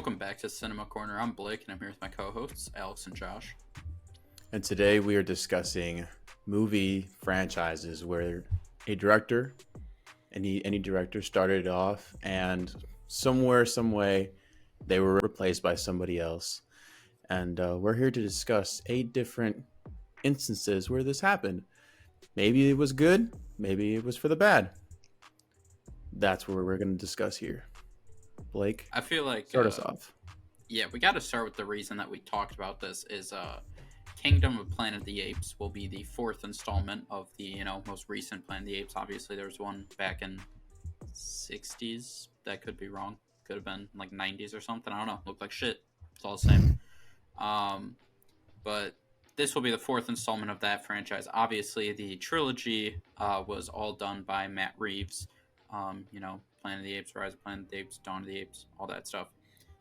Welcome back to Cinema Corner. I'm Blake, and I'm here with my co-hosts, Alex and Josh. And today we are discussing movie franchises where a director, any director started off and somewhere, some way, they were replaced by somebody else. And we're here to discuss 8 different instances where this happened. Maybe it was good, maybe it was for the bad. That's what we're going to discuss here. Blake, I feel like start us off. Yeah, we got to start with the reason that we talked about this is Kingdom of Planet of the Apes will be the 4th installment of the most recent Planet of the Apes. Obviously, there was one back in 60s. That could be wrong. Could have been like 90s or something. I don't know. Looked like shit. It's all the same. But this will be the 4th installment of that franchise. Obviously, the trilogy was all done by Matt Reeves. Planet of the Apes, Rise of Planet of the Apes, Dawn of the Apes, all that stuff.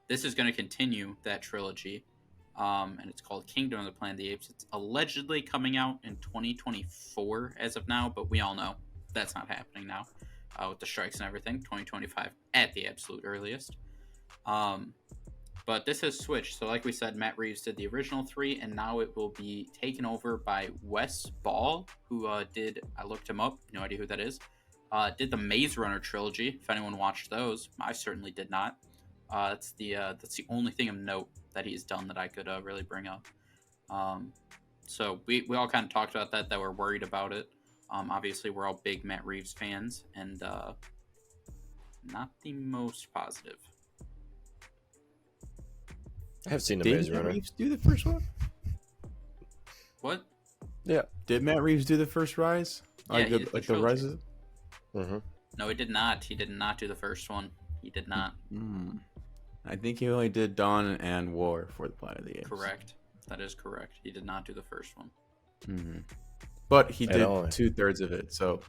This is going to continue that trilogy, and it's called Kingdom of the Planet of the Apes. It's allegedly coming out in 2024 as of now, but we all know that's not happening now with the strikes and everything. 2025 at the absolute earliest. But this has switched. So like we said, Matt Reeves did the original 3, and now it will be taken over by Wes Ball, who did, I looked him up, no idea who that is, did the Maze Runner trilogy. If anyone watched those, I certainly did not. That's the only thing of note that he's done that I could really bring up. So we all kind of talked about that we're worried about it. Obviously, we're all big Matt Reeves fans, and not the most positive. I have seen the Did Maze Matt Runner. Reeves do the first one? What? Yeah. Did Matt Reeves do the first Rise? Yeah, Like he did the the trilogy. Rises? Mm-hmm. No, he did not. He did not do the first one. He did not. I think he only did Dawn and War for the Planet of the Apes. Correct. That is correct. He did not do the first one. Mm-hmm. But he At did all. 2/3 of it, so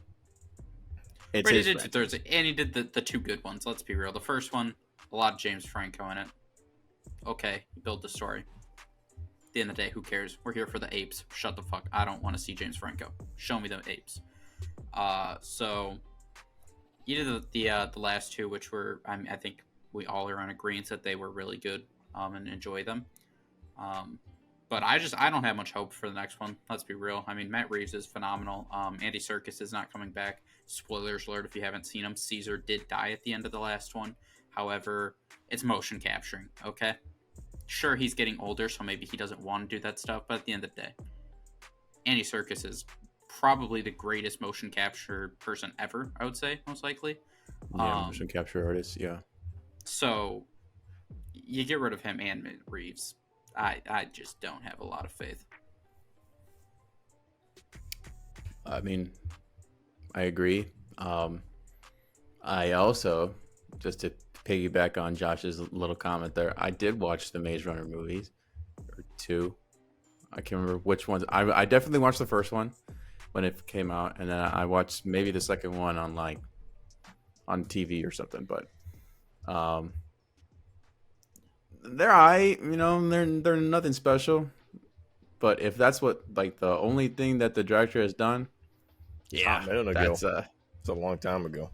it's Right, he his did franchise. 2/3, and he did the two good ones. Let's be real. The first one, a lot of James Franco in it. Okay, you build the story. At the end of the day, who cares? We're here for the apes. Shut the fuck. I don't want to see James Franco. Show me the apes. So you did the last two, which were I think we all are on agreement that they were really good and enjoy them. But I don't have much hope for the next one. Let's be real. I mean, Matt Reeves is phenomenal. Andy Serkis is not coming back. Spoilers alert if you haven't seen him. Caesar did die at the end of the last one. However, it's motion capturing, okay? Sure, he's getting older, so maybe he doesn't want to do that stuff, but at the end of the day, Andy Serkis is probably the greatest motion capture person ever, I would say, most likely. Yeah, motion capture artist, yeah. So, you get rid of him and Matt Reeves. I just don't have a lot of faith. I mean, I agree. I also, just to piggyback on Josh's little comment there, I did watch the Maze Runner movies, or 2. I can't remember which ones. I definitely watched the first one when it came out, and then I watched maybe the second one on TV or something. But they're nothing special. But if that's what like the only thing that the director has done, Yeah, a minute ago. that's It's a long time ago.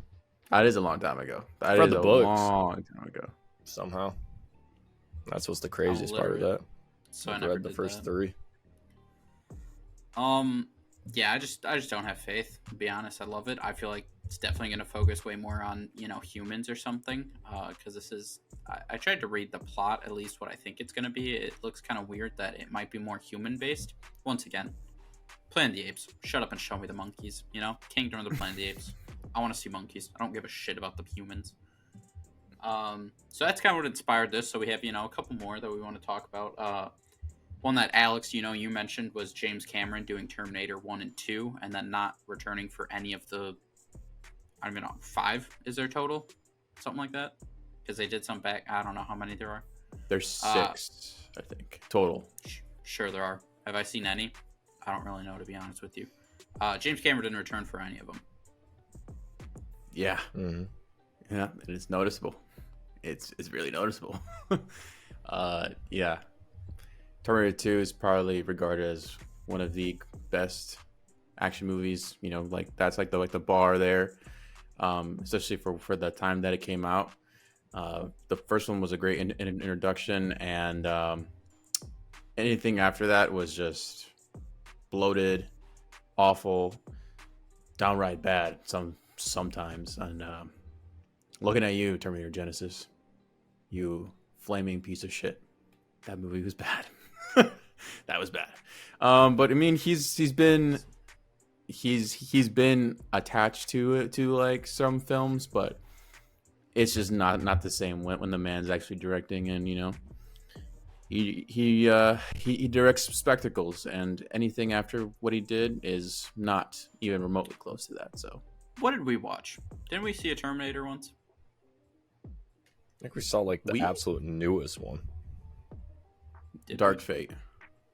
that is a long time ago. That Read is the a books. long time ago. Somehow. That's what's the craziest part of literally. that. So I I've never read the did first that. 3. Yeah, I just don't have faith, to be honest. I love it. I feel like it's definitely going to focus way more on, humans or something. Because this is, I tried to read the plot, at least what I think it's going to be. It looks kind of weird that it might be more human based. Once again, Planet of the Apes. Shut up and show me the monkeys. Kingdom of the Planet of the Apes. I want to see monkeys. I don't give a shit about the humans. So that's kind of what inspired this. So we have, a couple more that we want to talk about. One that Alex, you mentioned was James Cameron doing Terminator 1 and 2 and then not returning for any of the, I don't even know, 5 is their total? Something like that? Because they did some back, I don't know how many there are. There's 6, I think, total. Sure there are. Have I seen any? I don't really know, to be honest with you. James Cameron didn't return for any of them. Yeah, Mm-hmm. yeah, it's noticeable. It's really noticeable. Yeah. Terminator 2 is probably regarded as one of the best action movies. Like that's like the bar there, especially for the time that it came out. The first one was a great introduction, and anything after that was just bloated, awful, downright bad. Sometimes, and looking at you, Terminator Genesis, you flaming piece of shit. That movie was bad. That was bad. But I mean, he's been attached to like some films, but it's just not the same when the man's actually directing, and he directs spectacles, and anything after what he did is not even remotely close to that. So What did we watch? Didn't we see a Terminator once? I think we saw like the We- absolute newest one. Did Dark we? Fate.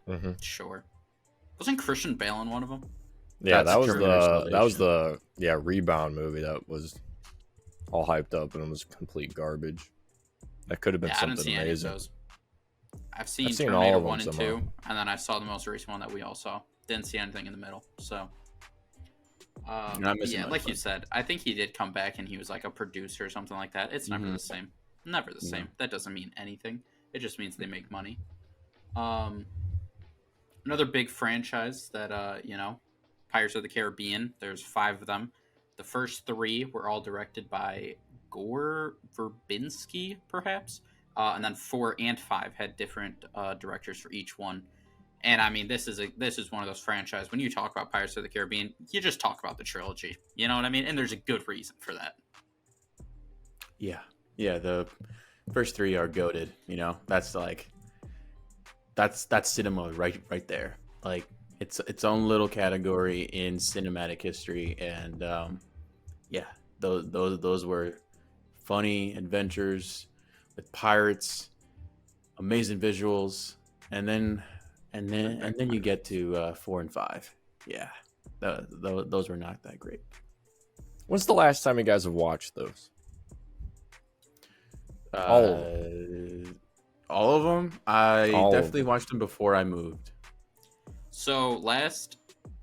Mm-hmm. Sure. Wasn't Christian Bale in one of them? Yeah, That's that was Terminator the Rebound movie that was all hyped up and it was complete garbage. That could have been Yeah, I didn't something see any of amazing. those. I've seen seen Terminator all of them 1 and somehow. 2, and then I saw the most recent one that we all saw. Didn't see anything in the middle. So, You're not missing yeah, much, like you bud. said, I think he did come back and he was like a producer or something like that. It's never Mhm. the same. Never the No. same. That doesn't mean anything. It just means they make money. Another big franchise that Pirates of the Caribbean. There's 5 of them. The first 3 were all directed by Gore Verbinski, perhaps, and then 4 and 5 had different directors for each one. And I mean, this is one of those franchises. When you talk about Pirates of the Caribbean, you just talk about the trilogy. You know what I mean? And there's a good reason for that. Yeah, the first 3 are goated. That's like that's cinema right there. Like it's its own little category in cinematic history, and yeah, those were funny adventures with pirates, amazing visuals, and then you get to 4 and 5. Yeah, those were not that great. When's the last time you guys have watched those? All of All of them. I All of definitely them. watched them before I moved. So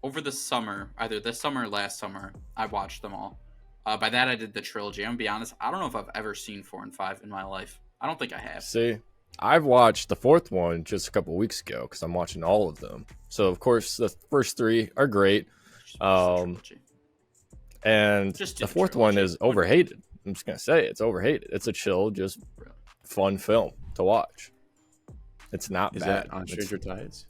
over the summer, either this summer or last summer, I watched them all. By that, I did the trilogy. I'm gonna be honest, I don't know if I've ever seen 4 and 5 in my life. I don't think I have. See, I've watched the 4th one just a couple weeks ago because I'm watching all of them. So of course the first 3 are great, Just watch the trilogy. and Just do the the 4th one trilogy. is overhated. I'm just gonna say it's overhated. It's a chill, just fun film to watch. It's not Is bad. that on It's- Stranger Tides?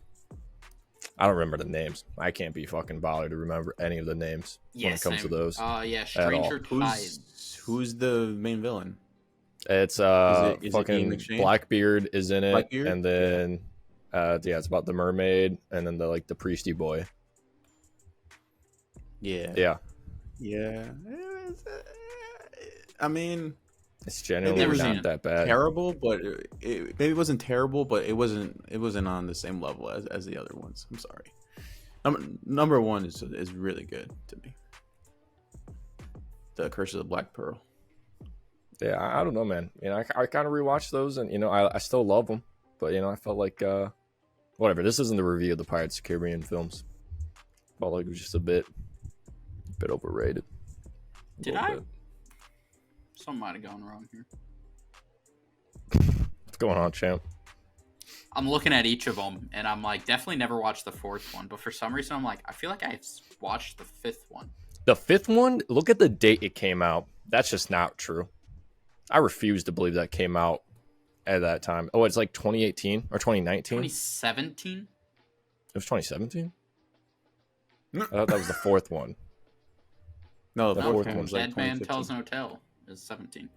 I don't remember the names. I can't be fucking bothered to remember any of the names when it comes to same. those. Yeah, Stranger Tides. Who's the main villain? It's is it Ian fucking McShane? Blackbeard is in it, Blackbeard? and then yeah, it's about the mermaid, and then the priesty boy. Yeah. Yeah, I mean, it's genuinely Never seen not it. that bad. terrible, but maybe it wasn't terrible, but it wasn't on the same level as the other ones. I'm sorry. Number 1 is really good to me. The Curse of the Black Pearl. Yeah, I don't know, man. I kind of rewatched those, and I still love them, but I felt like whatever. This isn't the review of the Pirates of the Caribbean films. Felt like it was just a bit overrated. A Did little I? bit. Something might have gone wrong here. What's going on, champ? I'm looking at each of them, and I'm like, definitely never watched the 4th one. But for some reason, I'm like, I feel like I've watched the 5th one. The 5th one, look at the date it came out. That's just not true. I refuse to believe that came out at that time. Oh, it's like 2018 or 2019? 2017? It was 2017? I thought that was the 4th one. No, The the No, fourth fourth one one's was like Dead Man 2015. Tells No Tale is 17.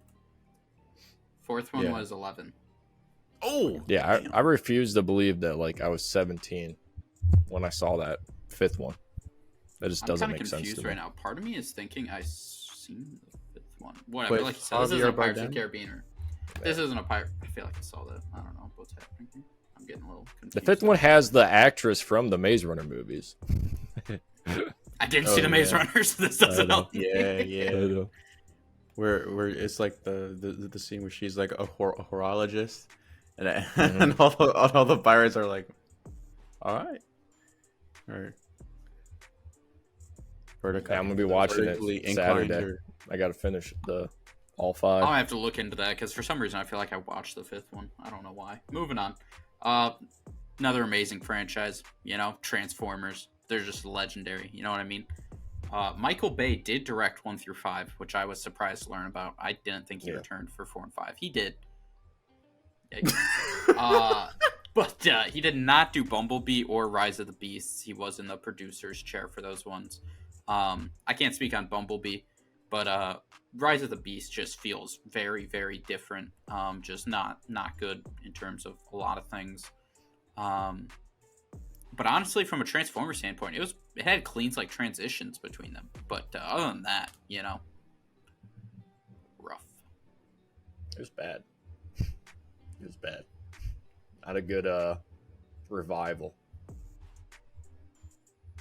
4th one Yeah. was 11. Oh, Yeah, damn. I refuse to believe that I was 17 when I saw that 5th one. That just I'm doesn't kind of make sense confused to me. right now. Part of me is thinking I've seen the 5th one. Whatever, Wait, like you said, this isn't a Javier Pirates of Bardem? the Caribbean. This isn't a pirate. I feel like I saw that. I don't know what's happening here. I'm getting a little The confused. 5th one has the actress from the Maze Runner movies. I didn't Oh, see the Maze yeah. Runners. This doesn't know. help. me. yeah. Where it's like the scene where she's like a horologist, and Mm-hmm. and all the pirates are like, all right, or Yeah, I'm gonna be watching it vertically Saturday. inclined or- I gotta finish the All 5. I'll have to look into that because for some reason I feel like I watched the 5th one. I don't know why. Moving on. Another amazing franchise. You know, Transformers. They're just legendary. You know what I mean? Michael Bay did direct 1 through 5, which I was surprised to learn about. I didn't think he returned for 4 and 5. He did. But he did not do Bumblebee or Rise of the Beasts. He was in the producer's chair for those ones. I can't speak on Bumblebee, but Rise of the Beast just feels very, very different. Just not good in terms of a lot of things. But honestly, from a Transformer standpoint, it had clean like transitions between them. But other than that, you know, rough. It was bad. It was bad. Not a good revival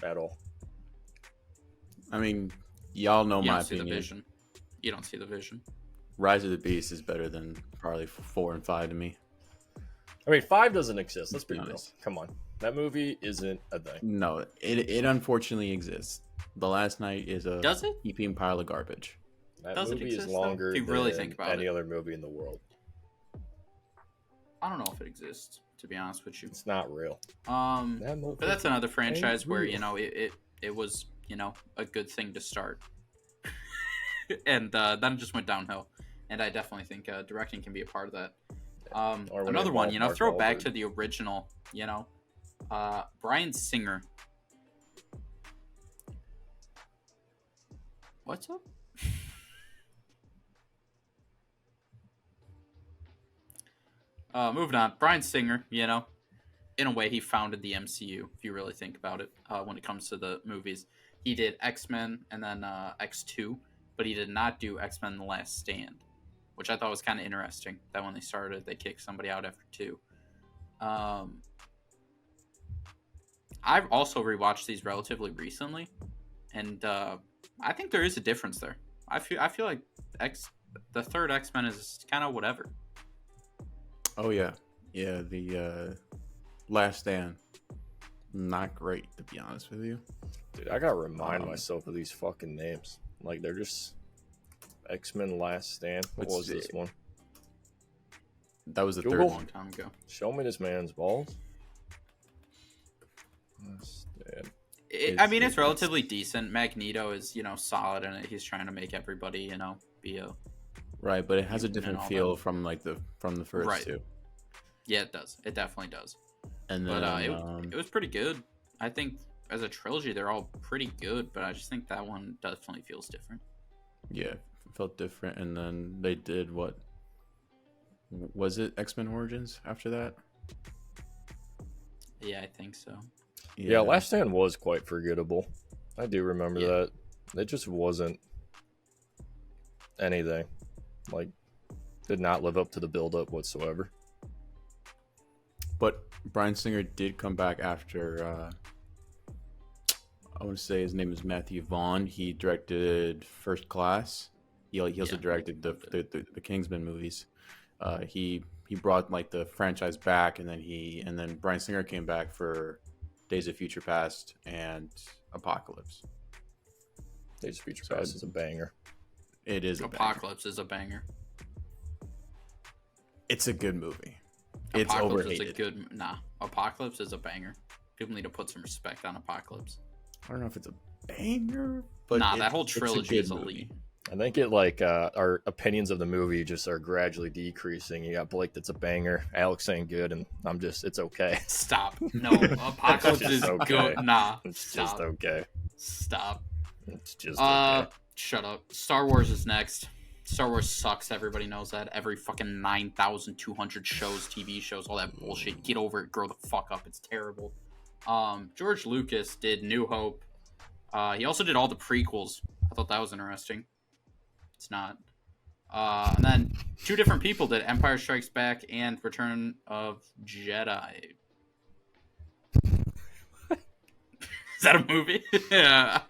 at all. I mean, y'all know You my don't see the opinion. vision. You don't see the vision. Rise of the Beast is better than probably 4 and 5 to me. I mean, 5 doesn't exist. Let's be real. Honest. Come on. That movie isn't a thing. No, it unfortunately exists. The Last Night is a Does it? heaping pile of garbage. That Does it movie exist, is though? longer If you really than think about any it. other movie in the world. I don't know if it exists, to be honest with you. It's not real. That movie. But that's another franchise where, real. you know, it was, you know, a good thing to start. And then it just went downhill. And I definitely think directing can be a part of that. Or when Another they one, you know, Mark throw back Wahlberg. to the original, you know. Bryan Singer. What's up? Moving on. Bryan Singer, you know, in a way, he founded the MCU, if you really think about it, when it comes to the movies. He did X-Men and then X2, but he did not do X-Men The Last Stand, which I thought was kind of interesting, that when they started, they kicked somebody out after 2. I've also rewatched these relatively recently, and I think there is a difference there. I feel like the third X-Men is kind of whatever. Oh yeah, the Last Stand, not great to be honest with you. Dude, I gotta remind myself of these fucking names. Like, they're just X-Men Last Stand. What Let's was this see. one? That was the Google? third A one. long time ago. Show me this man's balls. Last Stand. I mean, it's relatively decent. Magneto is, you know, solid in it. He's trying to make everybody, you know, be a... Right, but it has a And different all feel from the first Right. 2. Yeah, it does. It definitely does. And then But it was pretty good. I think as a trilogy, they're all pretty good, but I just think that one definitely feels different. yeah, it felt different. And then they did what? Was it X-Men Origins after that? Yeah, I think so. Yeah, Last Stand was quite forgettable. I do remember Yeah. that. It just wasn't anything. Like, did not live up to the build-up whatsoever. But Bryan Singer did come back after. I want to say his name is Matthew Vaughn. He directed First Class. He also Yeah, directed the Kingsman movies. He brought like the franchise back, and then Bryan Singer came back for Days of Future Past and Apocalypse. Days of Future So Past is a banger. It is a banger. Apocalypse is a banger. It's a good movie. It's Apocalypse overrated. is a good... Nah, Apocalypse is a banger. People need to put some respect on Apocalypse. I don't know if it's a banger, but Nah, it's- that whole it's a trilogy good is movie. elite. I think it like our opinions of the movie just are gradually decreasing. You got Blake that's a banger, Alex saying good, and I'm just it's okay. Stop. No, Apocalypse It's is okay. good. Nah, It's stop. just okay. Stop. It's just okay. Shut up. Star Wars is next. Star Wars sucks. Everybody knows that. Every fucking 9,200 shows, TV shows, all that bullshit. Get over it. Grow the fuck up. It's terrible. George Lucas did New Hope. He also did all the prequels. I thought that was interesting. It's not. And then 2 different people did Empire Strikes Back and Return of Jedi. Is that a movie? Yeah.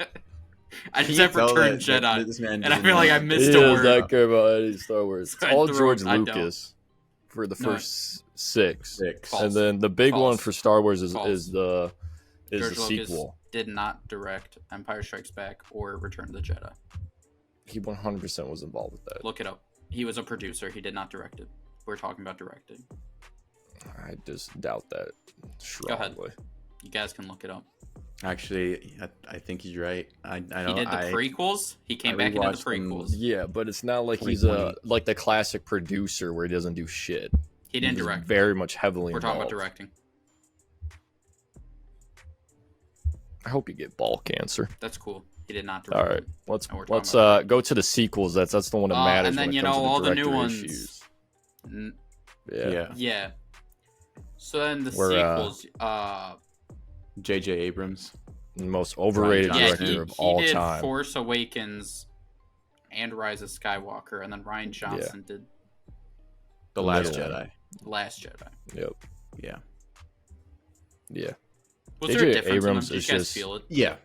I just have Tell Return that Jedi. this man And I doesn't feel like know. I missed He a does word. not care about any Star Wars. It's I all threw George it. I don't. Lucas for the No. first 6. 6. False. And then the big one False. for Star Wars is False. the George Lucas sequel. did not direct Empire Strikes Back or Return of the Jedi. He 100% was involved with that. Look it up. He was a producer. He did not direct it. We're talking about directing. I just doubt that Go ahead. strongly. You guys can look it up. Actually, I think he's right. I He know. did the prequels. He came back into the rewatched them. prequels. Yeah, but it's not like he's a 2020. like the classic producer where he doesn't do shit. He didn't He's direct. very much heavily We're talking about involved. directing. I hope you get ball cancer. That's cool. He did not direct. All right, it. let's And we're talking about go to the sequels. That's the one that matters. And then when it you comes know to all the new director ones. issues. N- Yeah. Yeah. So then the We're, sequels. J.J. Abrams. Most overrated Ryan Yeah, director he, of he all did time. Force Awakens and Rise of Skywalker, and then Ryan Johnson did The Last middle Jedi. Last Jedi. Yep. Yeah. Yeah. Was J.J. there a difference Abrams in them? Did is you guys just- feel it? Yeah.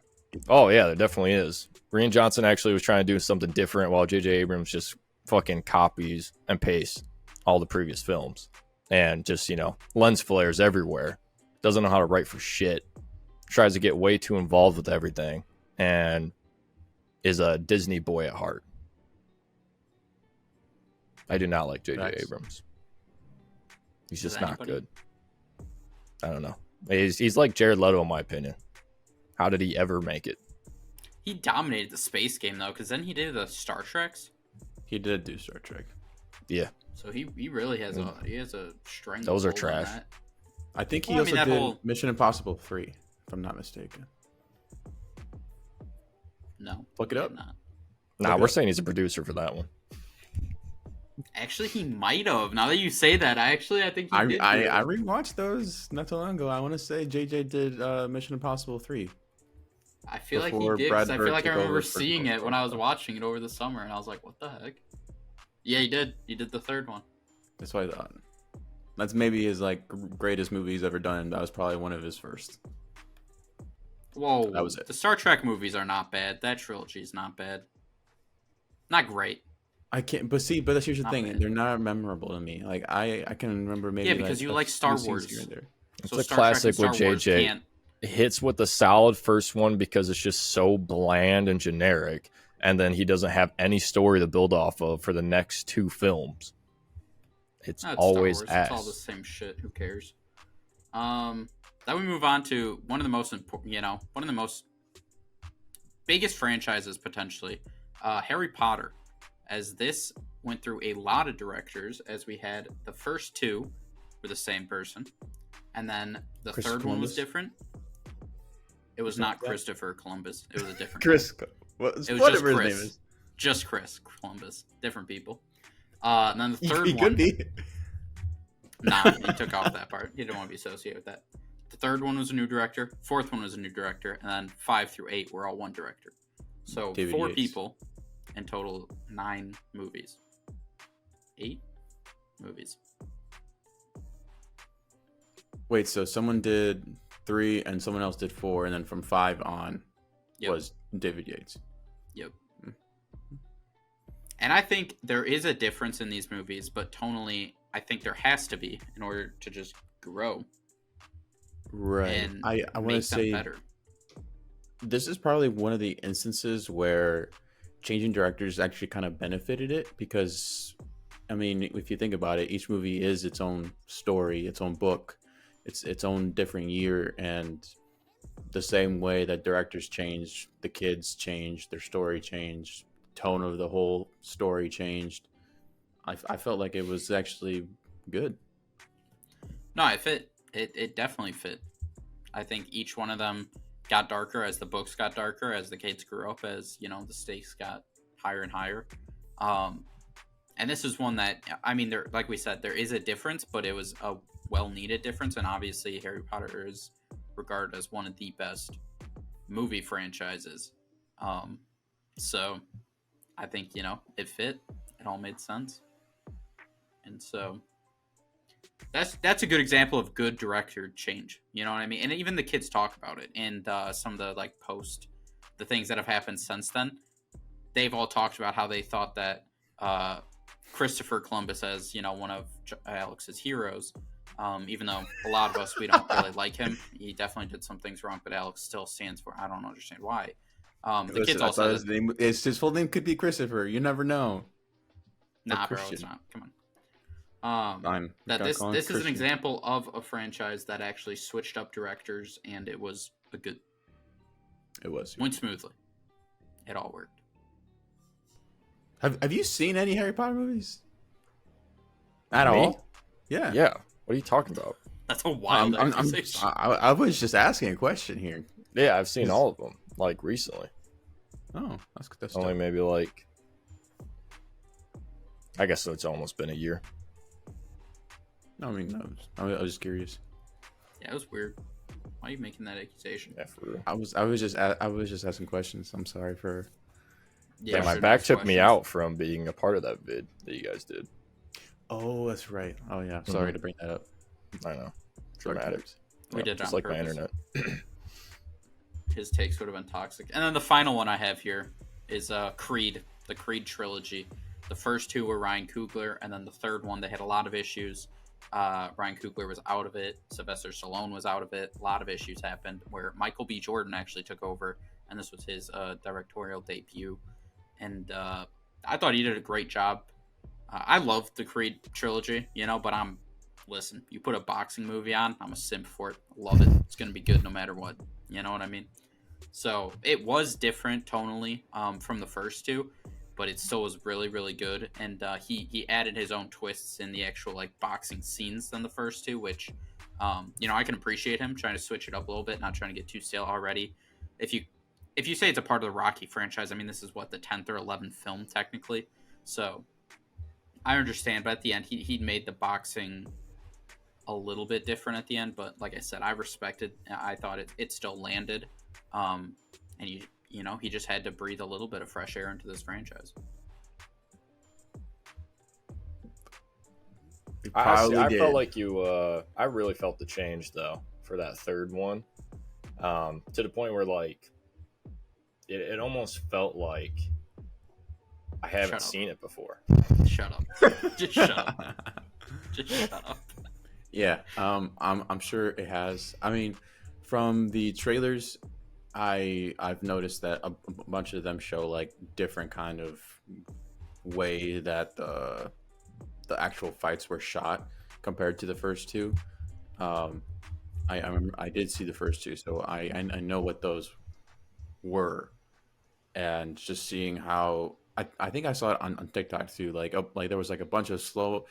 Oh yeah, there definitely is. Rian Johnson actually was trying to do something different, while J.J. Abrams just fucking copies and pastes all the previous films, and just lens flares everywhere. Doesn't know how to write for shit. Tries to get way too involved with everything, and is a Disney boy at heart. I do not like J.J. Nice. Abrams. He's Does just not anybody? good. I don't know. He's like Jared Leto in my opinion. How did he ever make it? He dominated the space game though, because then he did the Star Treks. He did do Star Trek. Yeah, So he really has a string. Those are hold on trash. that. I think he Well, I mean, also that did whole- Mission Impossible 3, if I'm not mistaken. No, Look it he up. did not. nah, Okay. we're saying he's a producer for that one. Actually, he might have. Now that you say that, I think he I did. do I, it. I rewatched those not too long ago. I want to say JJ did Mission Impossible 3. I feel like he before did. 'Cause Brad I feel Bird like I took remember over for seeing it when I was Coco. watching it over the summer, and I was like, "What the heck?" Yeah, he did. He did the third one. That's what I thought. That's maybe his greatest movie he's ever done. That was probably one of his first. Whoa, That was it. The Star Trek movies are not bad. That trilogy is not bad. Not great. I can't, but here's the Not thing: bad. they're not memorable to me. Like I can remember maybe. Yeah, because you a like few Star scenes Wars. here and there. It's So a Star classic Trek and with Star Wars JJ. can't- Hits with the solid first one because it's just so bland and generic, and then he doesn't have any story to build off of for the next two films. It's No, it's always Star Wars. ass. It's all the same shit. Who cares? Then we move on to one of the most important, one of the most biggest franchises potentially, Harry Potter. As this went through a lot of directors, as we had the first two were the same person, and then the Christopher third one was Columbus? different. It was Something not like that? Christopher Columbus. It was a different Chris, was just whatever his Chris. name is. just Chris Columbus. Different people. And then the third He one. could be. Nah, he took off that part. He didn't want to be associated with that. The third one was a new director. Fourth one was a new director. And then 5 through 8 were all one director. So David 4 Yates. people in total, 9 movies. 8 movies. Wait, so someone did 3 and someone else did 4, and then from 5 on Yep. was David Yates. Yep. And I think there is a difference in these movies, but tonally, I think there has to be in order to just grow Right. and I want to make them say better. this is probably one of the instances where changing directors actually kind of benefited it because, I mean, if you think about it, each movie is its own story, its own book, its own different year, and the same way that directors change, the kids changed, their story changed, tone of the whole story changed. I felt like it was actually good. No, it fit. It definitely fit. I think each one of them got darker as the books got darker, as the kids grew up, as the stakes got higher and higher. And this is one that, I mean, there, like we said, there is a difference, but it was a well-needed difference. And obviously, Harry Potter is regarded as one of the best movie franchises. So I think it fit. It all made sense. And so that's a good example of good director change. You know what I mean? And even the kids talk about it. And some of the the things that have happened since then, they've all talked about how they thought that Christopher Columbus as one of Alex's heroes. Even though a lot of us, we don't really like him, he definitely did some things wrong. But Alex still stands for. I don't understand why. The kids I also thought his full name could be Christopher. You never know. Nah, bro, it's Christian. not. Come on. I'm That gonna call him this is an Christian. example of a franchise that actually switched up directors, and it was a good It was. went smoothly. It all worked. Have you seen any Harry Potter movies? At Me? all? Yeah. Yeah. What are you talking about? That's a wild I'm, accusation. I was just asking a question here. Yeah, I've seen all of them, like recently. Oh, that's Only dope. maybe like, I guess it's almost been a year. I mean, I was just curious. Yeah, it was weird. Why are you making that accusation? Yeah, for real. I was just asking questions. I'm sorry for. Yeah, my sure, back next took me questions. out from being a part of that vid that you guys did. Oh, that's right. Oh yeah. Sorry to bring that up. I know. Sorry, Dramatic. Tibbs. We Yeah, did it just on like my purpose. internet. His takes would have been toxic. And then the final one I have here is Creed, the Creed trilogy. The first two were Ryan Coogler, and then the third one they had a lot of issues. Ryan Coogler was out of it. Sylvester Stallone was out of it. A lot of issues happened where Michael B. Jordan actually took over, and this was his directorial debut. And I thought he did a great job. I love the Creed trilogy, but listen, you put a boxing movie on, I'm a simp for it. Love it. It's going to be good no matter what. You know what I mean? So it was different tonally from the first two, but it still was really, really good. And he added his own twists in the actual like boxing scenes than the first two, which I can appreciate him trying to switch it up a little bit, not trying to get too stale already. If you say it's a part of the Rocky franchise, I mean this is what the 10th or 11th film technically, so I understand. But at the end, he made the boxing a little bit different at the end. But like I said, I thought it still landed. And he just had to breathe a little bit of fresh air into this franchise. We I probably did. felt like you. I really felt the change though for that third one, to the point where like it almost felt like I haven't Shut up. seen it before. Shut up. Just shut up. Just shut up. Yeah, I'm sure it has. I mean, from the trailers, I've noticed that a bunch of them show like different kind of way that the actual fights were shot compared to the first two. I remember I did see the first two, so I know what those were, and just seeing how. I think I saw it on TikTok too. Like there was like a bunch of slow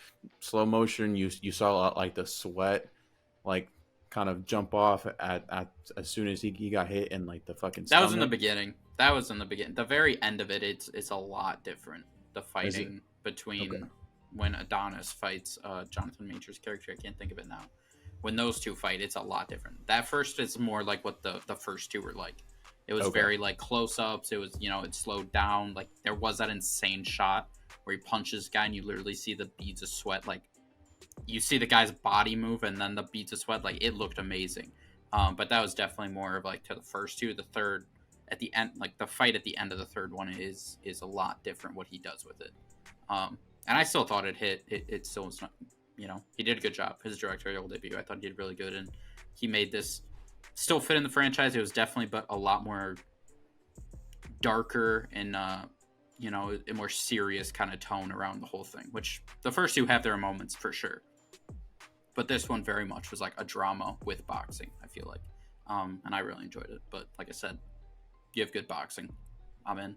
motion. You saw like the sweat, like kind of jump off at as soon as he got hit, and like the fucking. That was in the stomach. beginning. The very end of it, it's a lot different. The fighting between Okay. when Adonis fights Jonathan Major's character, I can't think of it now. When those two fight, it's a lot different. That first is more like what the first two were like. It was Okay. very like close ups. It was it slowed down. Like there was that insane shot where he punches the guy and you literally see the beads of sweat. Like you see the guy's body move and then the beads of sweat. Like it looked amazing. But that was definitely more of like to the first two. The third at the end, like the fight at the end of the third one is a lot different what he does with it. And I still thought it hit. It still was not. He did a good job. His directorial debut, I thought he did really good, and he made this still fit in the franchise. It was definitely, but a lot more darker and a more serious kind of tone around the whole thing. Which the first two have their moments for sure, but this one very much was like a drama with boxing. I feel like, and I really enjoyed it. But like I said, you have good boxing, I'm in.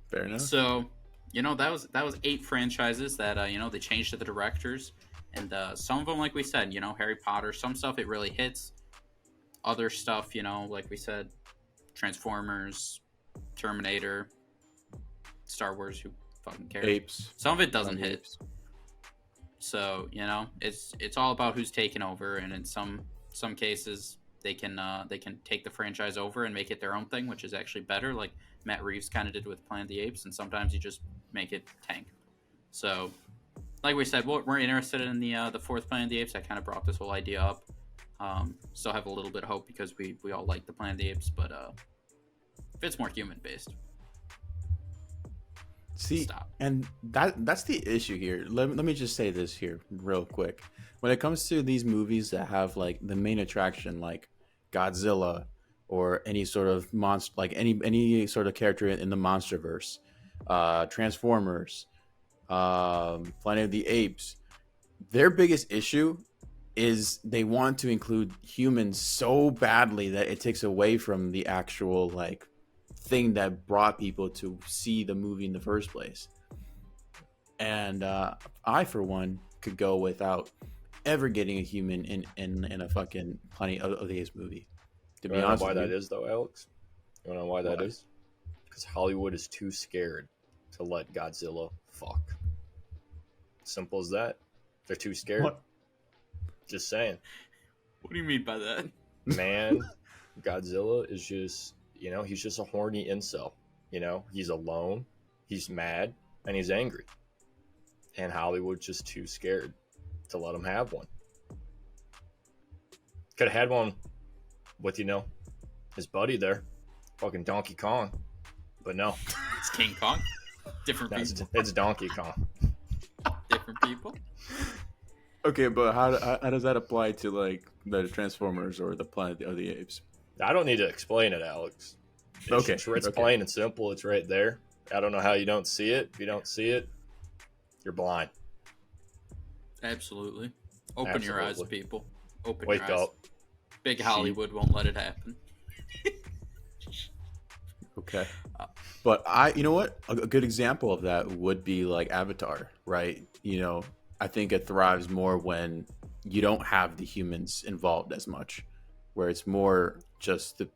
Fair enough. So, that was 8 franchises that they changed to the directors, and some of them, like we said, Harry Potter. Some stuff it really hits. Other stuff, like we said, Transformers, Terminator, Star Wars. Who fucking cares? Apes. Some of it doesn't hit. Apes. So it's all about who's taking over, and in some cases they can take the franchise over and make it their own thing, which is actually better. Like Matt Reeves kind of did with Planet of the Apes, and sometimes you just make it tank. So, like we said, we're interested in the fourth Planet of the Apes. I kind of brought this whole idea up. Still have a little bit of hope because we all like the Planet of the Apes, but if it's more human based, See, stop. and that's the issue here. Let me just say this here real quick. When it comes to these movies that have like the main attraction, like Godzilla or any sort of monster, like any sort of character in the MonsterVerse, Transformers, Planet of the Apes. Their biggest issue is they want to include humans so badly that it takes away from the actual like thing that brought people to see the movie in the first place. And I, for one, could go without ever getting a human in a fucking Planet of the Apes movie. To You be wanna honest know why with that you. is, though, Alex? You wanna know why that Why? is? Because Hollywood is too scared to let Godzilla fuck. Simple as that. They're too scared. What? Just saying. What do you mean by that? Man, Godzilla is just, he's just a horny incel. He's alone, he's mad, and he's angry. And Hollywood's just too scared to let him have one. Could have had one with, his buddy there, fucking Donkey Kong. But no, It's King Kong. Different no, it's, people. it's Donkey Kong. Different people. Okay, but how does that apply to like the Transformers or the Planet of the Apes? I don't need to explain it, Alex. Okay, It's okay. plain and simple. It's right there. I don't know how you don't see it. If you don't see it, you're blind. Absolutely. Open your eyes, Absolutely. people. Open Wake your eyes. up. Big Hollywood won't let it happen. Okay. But you know what? A good example of that would be like Avatar, right? I think it thrives more when you don't have the humans involved as much, where it's more just the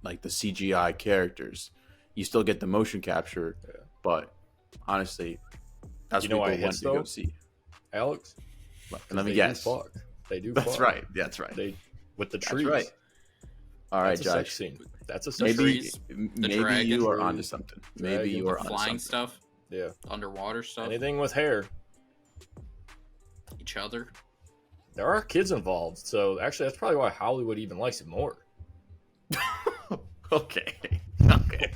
CGI characters. You still get the motion capture, Yeah. but honestly, that's You know what why it people want hits, to go though? see. Alex? Let me They guess. do fuck. They do That's fuck. right. That's right. They with the That's trees. right. All right, That's a sex Josh. scene. That's a The sex Maybe scene. maybe dragon. you are Tree. onto something. Maybe Dragon. you The are onto flying something. stuff, Yeah. underwater stuff, Anything with hair. each other. There are kids involved, so actually that's probably why Hollywood even likes it more. Okay. Okay.